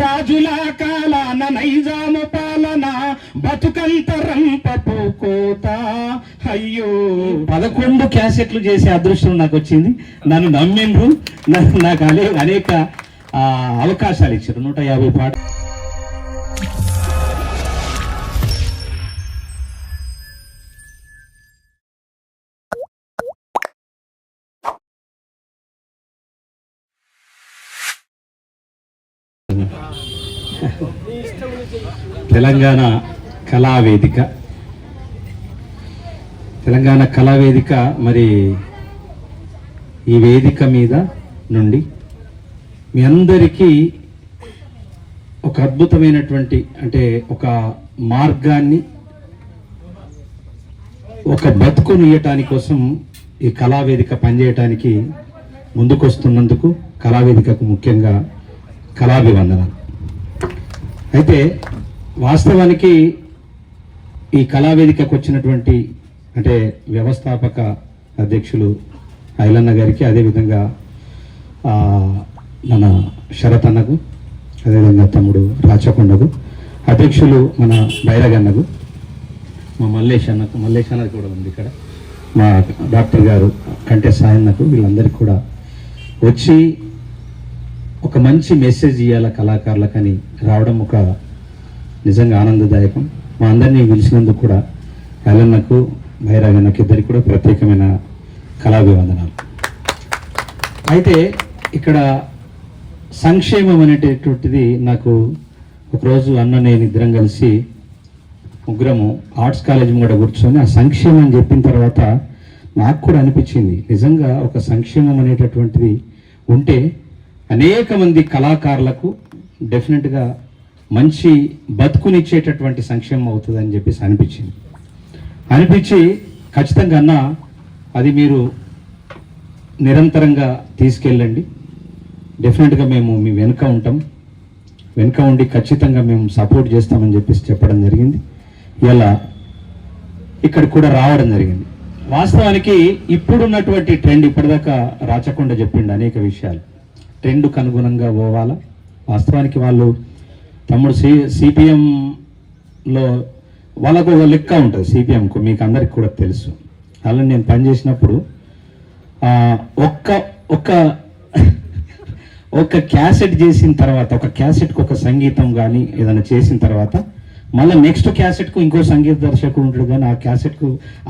రాజుల కాలాన నైజాము పాలన బతుకంతరంప పోకోత. అయ్యో 11 క్యాసెట్లు చేసే అదృష్టం నాకు వచ్చింది. నన్ను నమ్మిండ్రు, నాకు అనేక అవకాశాలు ఇచ్చారు. 150 పాటలు. తెలంగాణ కళావేదిక మరి ఈ వేదిక మీద నుండి మీ అందరికీ ఒక అద్భుతమైనటువంటి అంటే ఒక మార్గాన్ని ఒక బతుకునియటానికి కోసం ఈ కళావేదిక పనిచేయటానికి ముందుకొస్తున్నందుకు కళావేదికకు ముఖ్యంగా కళాభివందనాలు. అయితే వాస్తవానికి ఈ కళావేదికకు వచ్చినటువంటి అంటే వ్యవస్థాపక అధ్యక్షులు ఐలన్న గారికి, అదేవిధంగా మన శరత్ అన్నకు, అదేవిధంగా తమ్ముడు రాచకొండకు, అధ్యక్షులు మన బైరగన్నకు, మా మల్లేష్ అన్నది కూడా ఉంది ఇక్కడ, మా డాక్టర్ గారు కంటే సాయన్నకు, వీళ్ళందరికీ కూడా వచ్చి ఒక మంచి మెసేజ్ ఇవ్వాల కళాకారులకని రావడం ఒక నిజంగా ఆనందదాయకం. మా అందరినీ పిలిచినందుకు కూడా ఐలన్నకు, బైరాగన్నకు ఇద్దరికి కూడా ప్రత్యేకమైన కళాభివందనాలు. అయితే ఇక్కడ సంక్షేమం అనేటటువంటిది నాకు ఒకరోజు అన్న నేను ఇద్దరం కలిసి ముగ్గురము ఆర్ట్స్ కాలేజ్ కూడా కూర్చొని ఆ సంక్షేమం చెప్పిన తర్వాత నాకు కూడా అనిపించింది నిజంగా ఒక సంక్షేమం అనేటటువంటిది ఉంటే అనేక మంది కళాకారులకు డెఫినెట్గా మంచి బతుకునిచ్చేటటువంటి సంక్షేమం అవుతుందని చెప్పేసి అనిపించి ఖచ్చితంగా అన్న అది మీరు నిరంతరంగా తీసుకెళ్ళండి, డెఫినెట్గా మేము మీ వెనుక ఉండి ఖచ్చితంగా మేము సపోర్ట్ చేస్తామని చెప్పేసి చెప్పడం జరిగింది. ఇలా ఇక్కడ కూడా రావడం జరిగింది. వాస్తవానికి ఇప్పుడున్నటువంటి ట్రెండ్, ఇప్పటిదాకా రాచకొండ చెప్పిండు అనేక విషయాలు, ట్రెండ్కు అనుగుణంగా పోవాలా. వాస్తవానికి వాళ్ళు తమ్ముడు సిపిఎంలో వాళ్ళకు ఒక లెక్క ఉంటుంది. సిపిఎంకు మీకు అందరికి కూడా తెలుసు. అలా నేను పనిచేసినప్పుడు ఒక్క క్యాసెట్ చేసిన తర్వాత, ఒక క్యాసెట్కి ఒక సంగీతం కానీ ఏదైనా చేసిన తర్వాత మళ్ళీ నెక్స్ట్ క్యాసెట్కు ఇంకో సంగీత దర్శకుడు ఉంటాడు, కానీ ఆ క్యాసెట్కు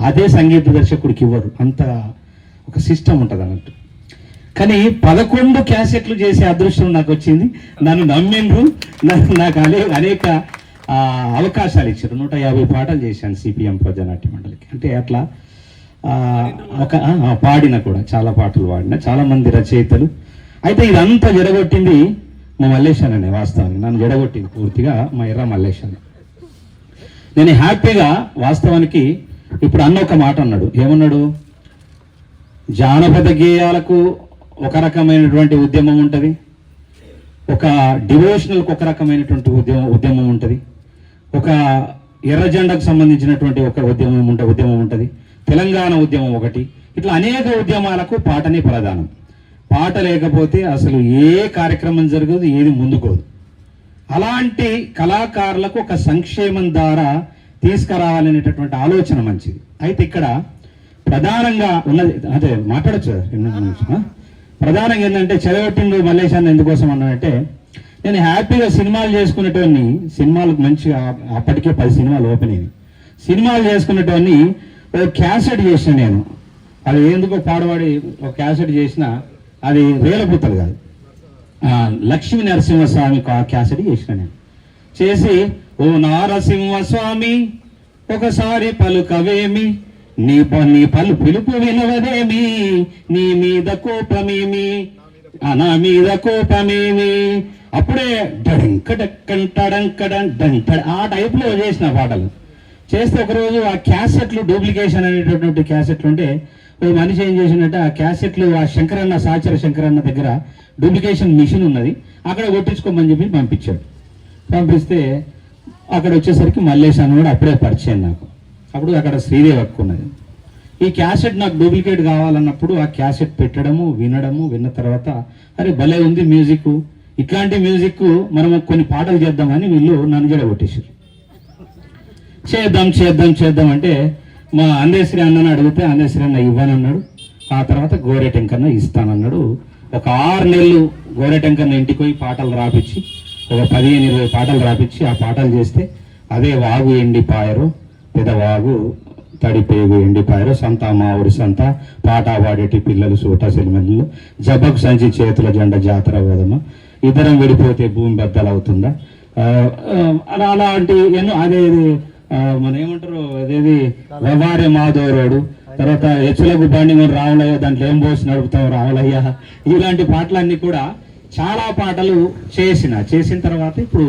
అదే సంగీత దర్శకుడికి ఇవ్వరు. అంత ఒక సిస్టమ్ ఉంటుంది అన్నట్టు. కానీ 11 క్యాసెట్లు చేసే అదృష్టం నాకు వచ్చింది. నన్ను నమ్మిండ్రు, నాకు అనేక అవకాశాలు ఇచ్చారు. 150 పాటలు చేశాను సిపిఎం ప్రజానాట్య మండలికి. అంటే అట్లా ఒక పాడిన కూడా చాలా పాటలు పాడిన, చాలా మంది రచయితలు. అయితే ఇదంతా జడగొట్టింది మా మల్లేశానే. వాస్తవానికి నన్ను జడగొట్టింది పూర్తిగా మా ఎర్ర మల్లేశానే. నేను హ్యాపీగా వాస్తవానికి ఇప్పుడు అన్న ఒక మాట అన్నాడు. ఏమన్నాడు? జానపద గేయాలకు ఒక రకమైనటువంటి ఉద్యమం ఉంటుంది, ఒక డివోషనల్కి ఒక రకమైనటువంటి ఉద్యమం ఉంటుంది, ఒక ఎర్ర జెండాకు సంబంధించినటువంటి ఒక ఉద్యమం ఉంటుంది, తెలంగాణ ఉద్యమం ఒకటి. ఇట్లా అనేక ఉద్యమాలకు పాటనే ప్రధానం. పాట లేకపోతే అసలు ఏ కార్యక్రమం జరగదు, ఏది ముందుకోదు. అలాంటి కళాకారులకు ఒక సంక్షేమం ద్వారా తీసుకురావాలనేటటువంటి ఆలోచన మంచిది. అయితే ఇక్కడ ప్రధానంగా ఉన్నది అదే మాట్లాడచ్చు సార్. ప్రధానంగా ఏంటంటే చెలగొట్టిండు మల్లేశాన్ని ఎందుకోసం అన్నానంటే, నేను హ్యాపీగా సినిమాలు చేసుకునేటవన్నీ, సినిమాలకు మంచిగా అప్పటికే 10 సినిమాలు ఓపెన్ అయ్యాయి. సినిమాలు చేసుకునేటవన్నీ ఒక క్యాసెట్ చేసిన నేను. అది ఎందుకో పాడవాడి ఒక క్యాసెట్ చేసిన, అది వేలపుత్తలు కాదు, లక్ష్మీ నరసింహస్వామి క్యాసెట్ చేసిన నేను. చేసి ఓ నారసింహస్వామి ఒకసారి పలుకవేమి, నీ పలు పిలుపు వినవదేమి, నీ మీద కోపమేమి, నా మీద కోపమేమి. అప్పుడే ఆ టైప్లో చేసిన పాటలు చేస్తే ఒకరోజు ఆ క్యాసెట్లు డూప్లికేషన్ అనేటటువంటి క్యాసెట్లు ఉంటే ఓ మనిషి ఏం చేసినట్టే ఆ క్యాసెట్లు ఆ శంకరన్న సాచర శంకరన్న దగ్గర డూప్లికేషన్ మిషన్ ఉన్నది, అక్కడ కొట్టించుకోమని చెప్పి పంపించాడు. పంపిస్తే అక్కడ వచ్చేసరికి మల్లేశాన్ని కూడా అప్పుడే పరిచయం నాకు. అప్పుడు అక్కడ శ్రీదేవి అక్కున్నది. ఈ క్యాసెట్ నాకు డూప్లికేట్ కావాలన్నప్పుడు ఆ క్యాసెట్ పెట్టడము, వినడము, విన్న తర్వాత అరే భలే ఉంది మ్యూజిక్, ఇట్లాంటి మ్యూజిక్ మనము కొన్ని పాటలు చేద్దామని వీళ్ళు నన్ను జడగొట్టేశారు. చేద్దాం అంటే మా అందేశ్రీ అన్నను అడిగితే అందేశ్రీ అన్న ఇవ్వనన్నాడు. ఆ తర్వాత గోరెటెంకన్న ఇస్తానన్నాడు. ఒక 6 నెలలు గోరెటెంకన్న ఇంటికి పోయి పాటలు రాపించి ఒక 15-20 పాటలు రాపించి ఆ పాటలు చేస్తే అదే వాగు ఎండిపాయరు పెదవాగు తడిపేగు ఎండిపాయరు సంత మా ఊరి సంత పాట పాడేటి పిల్లలు సూట సెలిమెల్లు జబ్బకు సంచి చేతుల జెండ జాతర పోదమ్మ ఇద్దరం విడిపోతే భూమి బద్దలవుతుందా అలాంటి ఎన్నో అదే మన ఏమంటారు అదేది వ్యవహారే మాధవరోడు తర్వాత హెచ్చులకు బండి మీరు రావులయ్య దాంట్లో ఏం పోసి నడుపుతావు రావులయ్య ఇలాంటి పాటలన్నీ కూడా చాలా పాటలు చేసిన తర్వాత ఇప్పుడు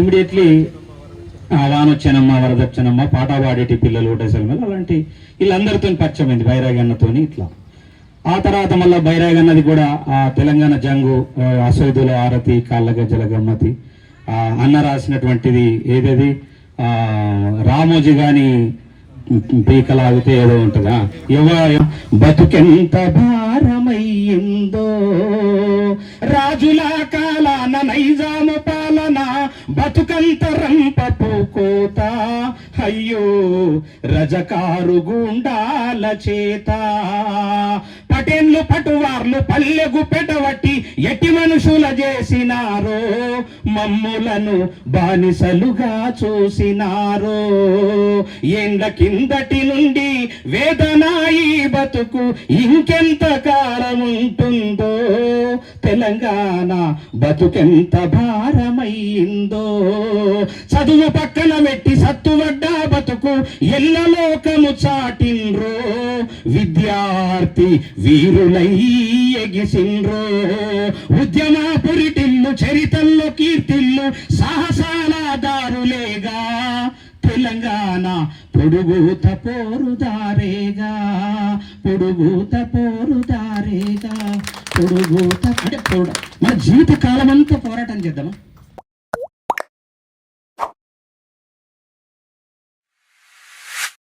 ఇమీడియట్లీ వానొచ్చానమ్మ వరదొచ్చానమ్మ పాట పాడేటి పిల్లలు ఒకటేసారి అలాంటి వీళ్ళందరితో పరిచయమైంది బైరాగన్నతోని ఇట్లా. ఆ తర్వాత మళ్ళీ బైరాగన్నది కూడా ఆ తెలంగాణ జంగు అసైదుల ఆరతి కాళ్ళ గజ్జల గమ్మతి అన్న రాసినటువంటిది ఏదేది రామోజీ గాని పీకలాగితే ఏదో ఉంటుందా బతుకెంత భారమయ్యిందో రాజుల కాలాన నైజాము పాలన బతుకంత రంపపు కోత అయ్యో రజకారు గుండాల చేత పటేన్లు పటువార్లు పల్లెగు పెటవట్టి ఎట్టి మనుషుల చేసినారో మమ్ములను బానిసలుగా చూసినారో ఏండ్ల కిందటి నుండి వేదనాయి బతుకు ఇంకెంత కాలం ఉంటుందో తెలంగాణ బతుకెంత భారమయ్యిందో చదువు పక్కన పెట్టి సత్తువడ్డా బతుకు ఎల్లలోకము చాటిండ్రో విద్యార్థి వీరులై ఎగిసిండ్రో ఉద్యమ పురిటిల్లు చరితల్లో కీర్తిల్లు సాహసాల దారులేగా తెలంగాణ పొడుగుత పోరుదారేగా పొడుగుత పోరుదారేగా పొడుగుత అంటే మన జీవిత కాలం అంతా పోరాటం చేద్దామా.